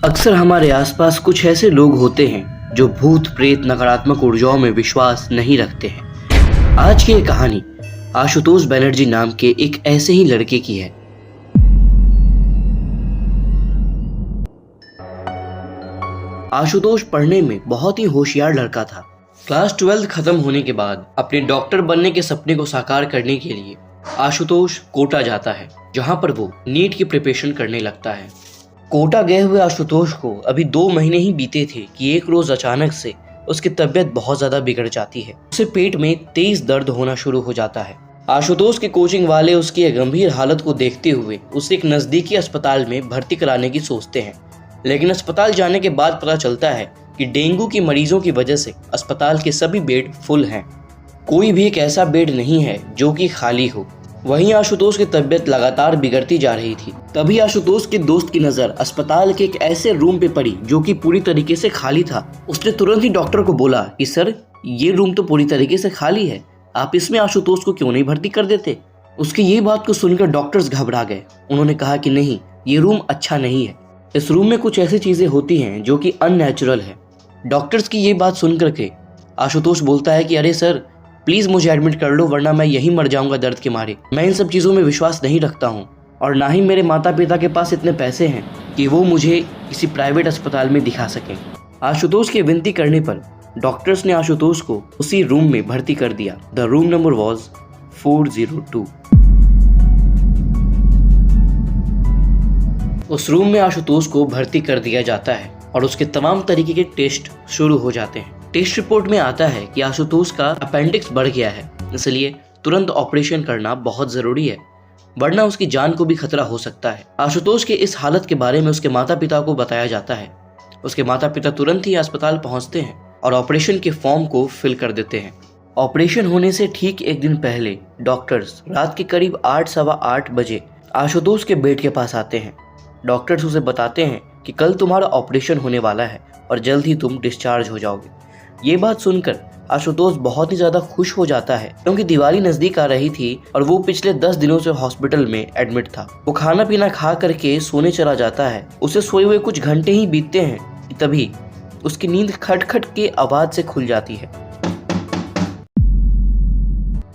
अक्सर हमारे आसपास कुछ ऐसे लोग होते हैं जो भूत प्रेत नकारात्मक ऊर्जाओं में विश्वास नहीं रखते हैं। आज की ये कहानी आशुतोष बनर्जी नाम के एक ऐसे ही लड़के की है। आशुतोष पढ़ने में बहुत ही होशियार लड़का था। क्लास 12 खत्म होने के बाद अपने डॉक्टर बनने के सपने को साकार करने के लिए आशुतोष कोटा जाता है, जहां पर वो नीट की प्रिपरेशन करने लगता है। कोटा गए हुए आशुतोष को अभी 2 महीने ही बीते थे कि एक रोज अचानक से उसकी तबीयत बहुत ज्यादा बिगड़ जाती है। उसे पेट में तेज दर्द होना शुरू हो जाता है। आशुतोष के कोचिंग वाले उसकी यह गंभीर हालत को देखते हुए उसे एक नजदीकी अस्पताल में भर्ती कराने की सोचते हैं, लेकिन अस्पताल जाने के बाद पता चलता है कि डेंगू की मरीजों की वजह से अस्पताल के सभी बेड फुल हैं। कोई भी एक ऐसा बेड नहीं है जो कि खाली हो। वहीं आशुतोष की तबीयत लगातार बिगड़ती जा रही थी। तभी आशुतोष के दोस्त की नजर अस्पताल के एक ऐसे रूम पे पड़ी जो कि पूरी तरीके से खाली था। उसने तुरंत ही डॉक्टर को बोला कि सर, ये रूम तो पूरी तरीके से खाली है, आप इसमें आशुतोष को क्यों नहीं भर्ती कर देते। उसकी ये बात को सुनकर डॉक्टर्स घबरा गए। उन्होंने कहा कि नहीं, ये रूम अच्छा नहीं है, इस रूम में कुछ ऐसी चीजें होती हैं जो कि अननेचुरल है। डॉक्टर्स की ये बात सुन करके आशुतोष बोलता है कि अरे सर, प्लीज मुझे एडमिट कर लो, वरना मैं यहीं मर जाऊंगा दर्द के मारे। मैं इन सब चीजों में विश्वास नहीं रखता हूँ और ना ही मेरे माता पिता के पास इतने पैसे हैं कि वो मुझे किसी प्राइवेट अस्पताल में दिखा सकें। आशुतोष की विनती करने पर डॉक्टर्स ने आशुतोष को उसी रूम में भर्ती कर दिया। The room number was 402। उस रूम में आशुतोष को भर्ती कर दिया जाता है और उसके तमाम तरीके के टेस्ट शुरू हो जाते हैं। टेस्ट रिपोर्ट में आता है कि आशुतोष का अपेंडिक्स बढ़ गया है, इसलिए तुरंत ऑपरेशन करना बहुत जरूरी है, वरना उसकी जान को भी खतरा हो सकता है। आशुतोष के इस हालत के बारे में उसके माता पिता को बताया जाता है। उसके माता पिता तुरंत ही अस्पताल पहुंचते हैं और ऑपरेशन के फॉर्म को फिल कर देते हैं। ऑपरेशन होने से ठीक एक दिन पहले डॉक्टर्स रात के करीब 8 सवा 8 बजे आशुतोष के बेड के पास आते हैं। डॉक्टर्स उसे बताते हैं कि कल तुम्हारा ऑपरेशन होने वाला है और जल्द ही तुम डिस्चार्ज हो जाओगे। ये बात सुनकर आशुतोष बहुत ही ज्यादा खुश हो जाता है, क्योंकि दिवाली नजदीक आ रही थी और वो पिछले 10 दिनों से हॉस्पिटल में एडमिट था। वो खाना पीना खा करके सोने चला जाता है। उसे सोए हुए कुछ घंटे ही बीतते हैं कि तभी उसकी नींद खटखट के आवाज से खुल जाती है।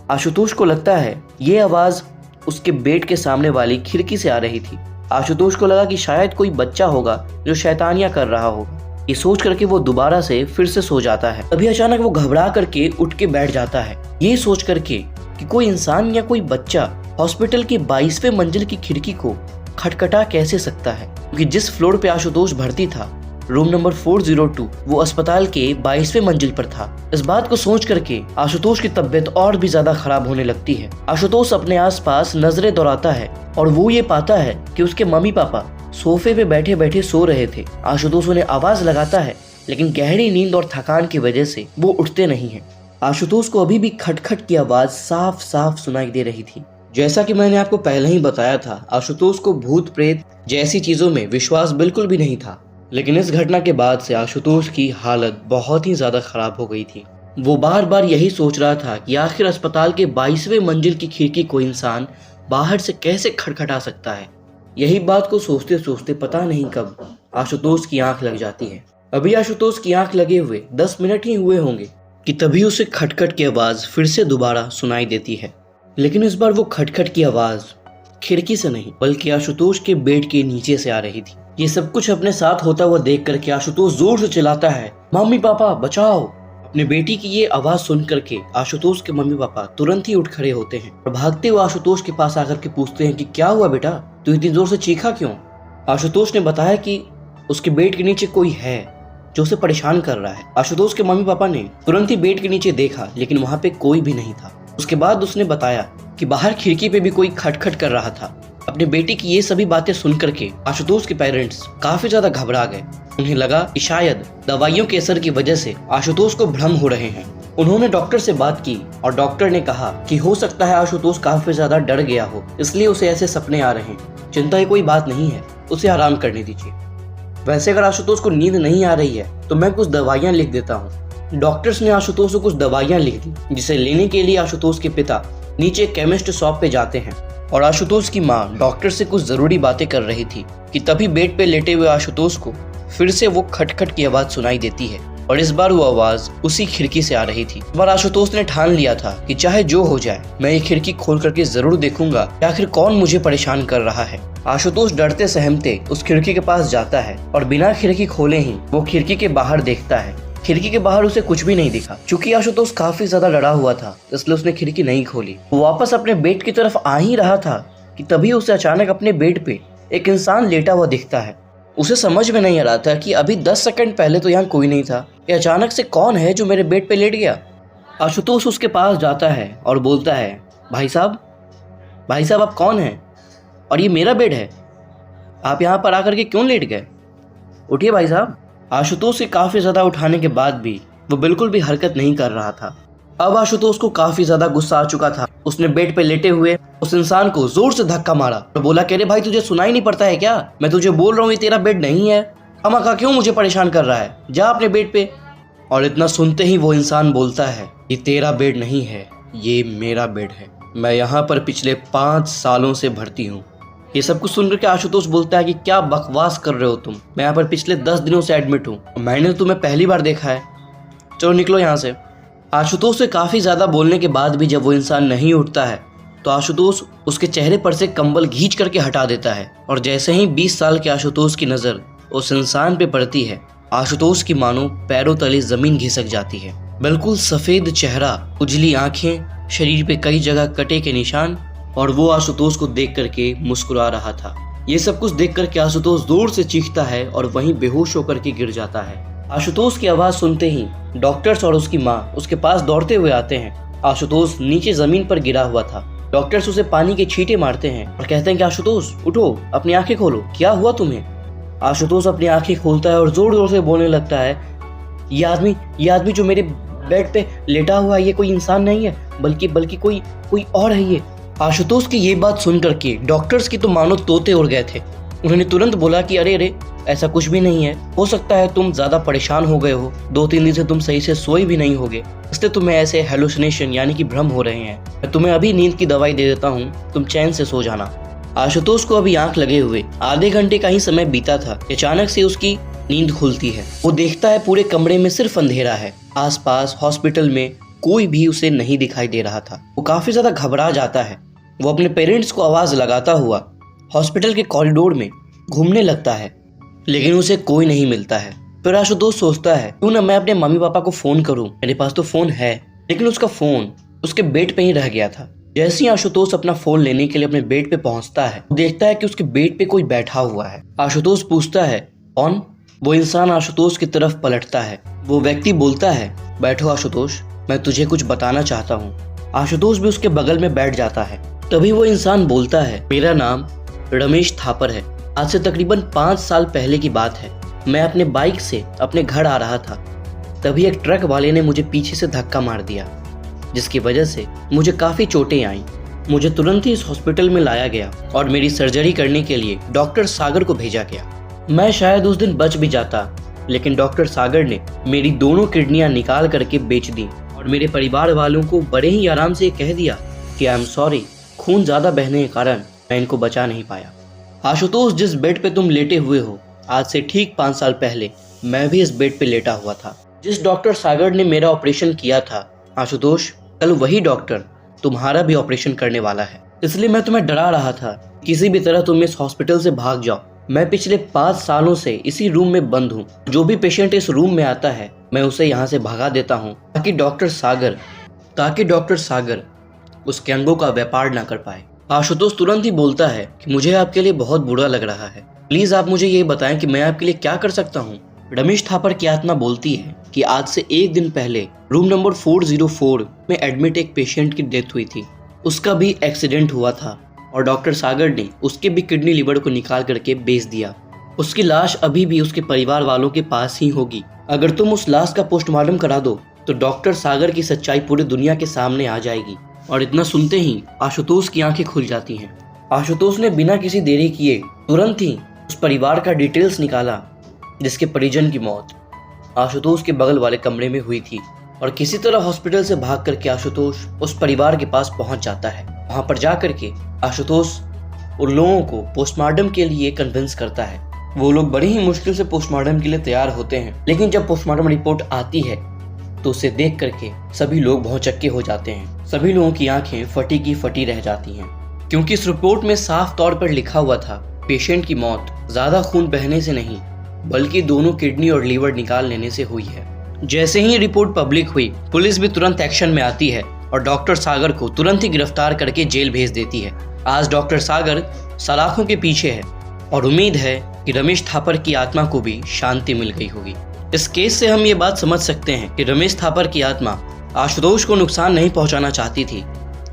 आशुतोष को लगता है ये आवाज उसके बेड के सामने वाली खिड़की से आ रही थी। आशुतोष को लगा कि शायद कोई बच्चा होगा जो शैतानियां कर रहा होगा। ये सोच करके वो दोबारा से फिर से सो जाता है। तभी अचानक वो घबरा करके उठ के बैठ जाता है, ये सोच करके कि कोई इंसान या कोई बच्चा हॉस्पिटल के 22वें मंजिल की खिड़की को खटखटा कैसे सकता है, क्योंकि जिस फ्लोर पे आशुतोष भर्ती था, रूम नंबर 402, वो अस्पताल के 22वें मंजिल पर था। इस बात को सोच करके आशुतोष की तबीयत और भी ज्यादा खराब होने लगती है। आशुतोष अपने आसपास नजरें दौड़ाता है और वो ये पाता है कि उसके मम्मी पापा सोफे पे बैठे बैठे सो रहे थे। आशुतोष उन्हें आवाज लगाता है, लेकिन गहरी नींद और थकान की वजह से वो उठते नहीं हैं। आशुतोष को अभी भी खटखट की आवाज साफ साफ सुनाई दे रही थी। जैसा कि मैंने आपको पहले ही बताया था, आशुतोष को भूत प्रेत जैसी चीजों में विश्वास बिल्कुल भी नहीं था, लेकिन इस घटना के बाद से आशुतोष की हालत बहुत ही ज्यादा खराब हो गई थी। वो बार बार यही सोच रहा था कि आखिर अस्पताल के 22वें मंजिल की खिड़की को इंसान बाहर से कैसे खटखटा सकता है। यही बात को सोचते सोचते पता नहीं कब आशुतोष की आंख लग जाती है। अभी आशुतोष की आंख लगे हुए 10 मिनट ही हुए होंगे कि तभी उसे खटखट की आवाज फिर से दोबारा सुनाई देती है, लेकिन इस बार वो खटखट की आवाज खिड़की से नहीं बल्कि आशुतोष के बेड के नीचे से आ रही थी। ये सब कुछ अपने साथ होता हुआ देख करके आशुतोष जोर से चिल्लाता है, मम्मी पापा बचाओ। अपने बेटी की ये आवाज सुन करके आशुतोष के मम्मी पापा तुरंत ही उठ खड़े होते हैं और भागते हुए आशुतोष के पास आकर के पूछते हैं कि क्या हुआ बेटा, तू इतनी जोर से चीखा क्यों। आशुतोष ने बताया कि उसके बेड के नीचे कोई है जो उसे परेशान कर रहा है। आशुतोष के मम्मी पापा ने तुरंत ही बेड के नीचे देखा, लेकिन वहाँ पे कोई भी नहीं था। उसके बाद उसने बताया कि बाहर खिड़की पे भी कोई खटखट कर रहा था। अपने बेटी की ये सभी बातें सुन करके आशुतोष के पेरेंट्स काफी ज्यादा घबरा गए। उन्हें लगा कि शायद दवाइयों के असर की वजह से आशुतोष को भ्रम हो रहे हैं। उन्होंने डॉक्टर से बात की और डॉक्टर ने कहा कि हो सकता है आशुतोष काफी ज्यादा डर गया हो, इसलिए उसे ऐसे सपने आ रहे हैं। चिंता की कोई बात नहीं है, उसे आराम करने दीजिए। वैसे अगर आशुतोष को नींद नहीं आ रही है तो मैं कुछ दवाइयाँ लिख देता हूँ। डॉक्टर्स ने आशुतोष को कुछ दवाइयाँ लिख दी, जिसे लेने के लिए आशुतोष के पिता नीचे केमिस्ट शॉप पे जाते हैं। और आशुतोष की माँ डॉक्टर से कुछ जरूरी बातें कर रही थी कि तभी बेड पे लेटे हुए आशुतोष को फिर से वो खटखट की आवाज सुनाई देती है और इस बार वो आवाज उसी खिड़की से आ रही थी। इस बार आशुतोष ने ठान लिया था कि चाहे जो हो जाए मैं ये खिड़की खोल करके जरूर देखूंगा कि आखिर कौन मुझे परेशान कर रहा है। आशुतोष डरते सहमते उस खिड़की के पास जाता है और बिना खिड़की खोले ही वो खिड़की के बाहर देखता है। खिड़की के बाहर उसे कुछ भी नहीं दिखा। चूंकि आशुतोष काफी ज्यादा डरा हुआ था इसलिए उसने खिड़की नहीं खोली। वो वापस अपने बेड की तरफ आ ही रहा था कि तभी उसे अचानक अपने बेड पे एक इंसान लेटा हुआ दिखता है। उसे समझ में नहीं आ रहा था कि अभी 10 सेकंड पहले तो यहाँ कोई नहीं था, ये अचानक से कौन है जो मेरे बेड पे लेट गया। आशुतोष उसके पास जाता है और बोलता है, भाई साहब आप कौन हैं और ये मेरा बेड है, आप यहाँ पर आकर के क्यों लेट गए, उठिए भाई साहब। आशुतोष के काफी ज्यादा उठाने के बाद भी वो बिल्कुल भी हरकत नहीं कर रहा था। अब आशुतोष को काफी ज्यादा गुस्सा आ चुका था। उसने बेड पे लेटे हुए उस इंसान को जोर से धक्का मारा और बोला, कह रहे भाई तुझे सुनाई नहीं पड़ता है क्या, मैं तुझे बोल रहा हूँ ये तेरा बेड नहीं है, खामखा क्यों मुझे परेशान कर रहा है, जा अपने बेड पे। और इतना सुनते ही वो इंसान बोलता है, ये तेरा बेड नहीं है, ये मेरा बेड है, मैं यहाँ पर पिछले 5 सालों से भर्ती हूँ। ये सब कुछ सुनकर के आशुतोष बोलता है कि क्या बकवास कर रहे हो तुम, मैं यहाँ पर पिछले 10 दिनों से एडमिट हूँ, मैंने तुम्हें पहली बार देखा है, चलो निकलो यहाँ से। आशुतोष से काफी ज्यादा बोलने के बाद भी जब वो इंसान नहीं उठता है तो आशुतोष उसके चेहरे पर से कंबल खींच करके हटा देता है और जैसे ही 20 साल के आशुतोष की नजर उस इंसान पे पड़ती है, आशुतोष की मानो पैरों तले जमीन घिसक जाती है। बिल्कुल सफेद चेहरा, उजली आंखें, शरीर पे कई जगह कटे के निशान, और वो आशुतोष को देख करके मुस्कुरा रहा था। ये सब कुछ देख करके आशुतोष जोर से चीखता है और वहीं बेहोश होकर के गिर जाता है। आशुतोष की आवाज सुनते ही डॉक्टर्स और उसकी माँ उसके पास दौड़ते हुए आते हैं। आशुतोष नीचे जमीन पर गिरा हुआ था। डॉक्टर्स उसे पानी के छींटे मारते हैं और कहते हैं कि आशुतोष उठो, अपनी आंखें खोलो, क्या हुआ तुम्हें। आशुतोष अपनी आंखें खोलता है और जोर जोर से बोलने लगता है, ये आदमी जो मेरे बेड पे लेटा हुआ है ये कोई इंसान नहीं है, बल्कि कोई और है ये। आशुतोष की ये बात सुन करके डॉक्टर्स की तो मानो तोते उड़ गए थे। उन्होंने तुरंत बोला कि अरे ऐसा कुछ भी नहीं है, हो सकता है तुम ज्यादा परेशान हो गए हो, 2-3 दिन से तुम सही से सोए भी नहीं होगे, इसलिए तुम्हें ऐसे हेलुसिनेशन यानी कि भ्रम हो रहे हैं। मैं तुम्हें अभी नींद की दवाई दे देता हूँ, तुम चैन से सो जाना। आशुतोष को अभी आंख लगे हुए आधे घंटे का ही समय बीता था। अचानक से उसकी नींद खुलती है। वो देखता है पूरे कमरे में सिर्फ अंधेरा है, आसपास हॉस्पिटल में कोई भी उसे नहीं दिखाई दे रहा था। वो काफी ज्यादा घबरा जाता है। वो अपने पेरेंट्स को आवाज लगाता हुआ हॉस्पिटल के कॉरिडोर में घूमने लगता है, लेकिन उसे कोई नहीं मिलता है। फिर आशुतोष सोचता है क्यों ना मैं अपने मम्मी पापा को फोन करूं, मेरे पास तो फोन है। लेकिन उसका फोन उसके बेड पे ही रह गया था। जैसे ही आशुतोष अपना फोन लेने के लिए अपने बेड पे पहुंचता है, देखता है कि उसके बेड पे कोई बैठा हुआ है। आशुतोष पूछता है कौन। वो इंसान आशुतोष की तरफ पलटता है। वो व्यक्ति बोलता है, बैठो आशुतोष, मैं तुझे कुछ बताना चाहता हूँ। आशुतोष भी उसके बगल में बैठ जाता है। तभी वो इंसान बोलता है, मेरा नाम रमेश थापर है। आज से तकरीबन 5 साल पहले की बात है। मैं अपने बाइक से अपने घर आ रहा था, तभी एक ट्रक वाले ने मुझे पीछे से धक्का मार दिया, जिसकी वजह से मुझे काफ़ी चोटें आईं। मुझे तुरंत ही इस हॉस्पिटल में लाया गया और मेरी सर्जरी करने के लिए डॉक्टर सागर को भेजा गया। मैं शायद उस दिन बच भी जाता, लेकिन डॉक्टर सागर ने मेरी दोनों किडनियाँ निकाल करके बेच दी और मेरे परिवार वालों को बड़े ही आराम से कह दिया कि आई एम सॉरी, खून ज़्यादा बहने के कारण मैं इनको बचा नहीं पाया। आशुतोष, जिस बेड पे तुम लेटे हुए हो, आज से ठीक 5 साल पहले मैं भी इस बेड पे लेटा हुआ था। जिस डॉक्टर सागर ने मेरा ऑपरेशन किया था, आशुतोष, कल वही डॉक्टर तुम्हारा भी ऑपरेशन करने वाला है। इसलिए मैं तुम्हें डरा रहा था, किसी भी तरह तुम इस हॉस्पिटल से भाग जाओ। मैं पिछले 5 सालों से इसी रूम में बंद हूँ। जो भी पेशेंट इस रूम में आता है मैं उसे यहाँ से भगा देता हूँ ताकि डॉक्टर सागर उसके अंगों का व्यापार ना कर पाए। आशुतोष तुरंत ही बोलता है कि मुझे आपके लिए बहुत बुरा लग रहा है, प्लीज आप मुझे ये बताएं कि मैं आपके लिए क्या कर सकता हूँ। रमेश थापर की आत्मा बोलती है कि आज से 1 दिन पहले रूम नंबर 404 में एडमिट एक पेशेंट की डेथ हुई थी। उसका भी एक्सीडेंट हुआ था और डॉक्टर सागर ने उसके भी किडनी लिवर को निकाल करके बेच दिया। उसकी लाश अभी भी उसके परिवार वालों के पास ही होगी। अगर तुम उस लाश का पोस्टमार्टम करा दो तो डॉक्टर सागर की सच्चाई पूरी दुनिया के सामने आ जाएगी। और इतना सुनते ही आशुतोष की आंखें खुल जाती हैं। आशुतोष ने बिना किसी देरी किए तुरंत ही उस परिवार का डिटेल्स निकाला जिसके परिजन की मौत आशुतोष के बगल वाले कमरे में हुई थी। और किसी तरह हॉस्पिटल से भाग करके आशुतोष उस परिवार के पास पहुंच जाता है। वहां पर जा करके आशुतोष उन लोगों को पोस्टमार्टम के लिए कन्विंस करता है। वो लोग बड़ी ही मुश्किल से पोस्टमार्टम के लिए तैयार होते हैं, लेकिन जब पोस्टमार्टम रिपोर्ट आती है तो उसे देख करके सभी लोग भौचक्के हो जाते हैं। सभी लोगों की आंखें फटी की फटी रह जाती हैं, क्योंकि इस रिपोर्ट में साफ तौर पर लिखा हुआ था पेशेंट की मौत ज्यादा खून बहने से नहीं बल्कि दोनों किडनी और लीवर निकाल लेने से हुई है। जैसे ही रिपोर्ट पब्लिक हुई, पुलिस भी तुरंत एक्शन में आती है और डॉक्टर सागर को तुरंत ही गिरफ्तार करके जेल भेज देती है। आज डॉक्टर सागर सलाखों के पीछे है और उम्मीद है कि रमेश थापर की आत्मा को भी शांति मिल गई होगी। इस केस से हम ये बात समझ सकते हैं कि रमेश थापर की आत्मा आशुतोष को नुकसान नहीं पहुंचाना चाहती थी,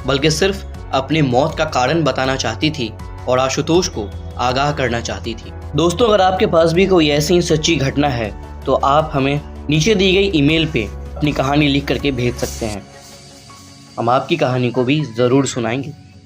बल्कि सिर्फ अपनी मौत का कारण बताना चाहती थी और आशुतोष को आगाह करना चाहती थी। दोस्तों, अगर आपके पास भी कोई ऐसी सच्ची घटना है तो आप हमें नीचे दी गई ईमेल पे अपनी कहानी लिख करके भेज सकते हैं। हम आपकी कहानी को भी ज़रूर सुनाएंगे।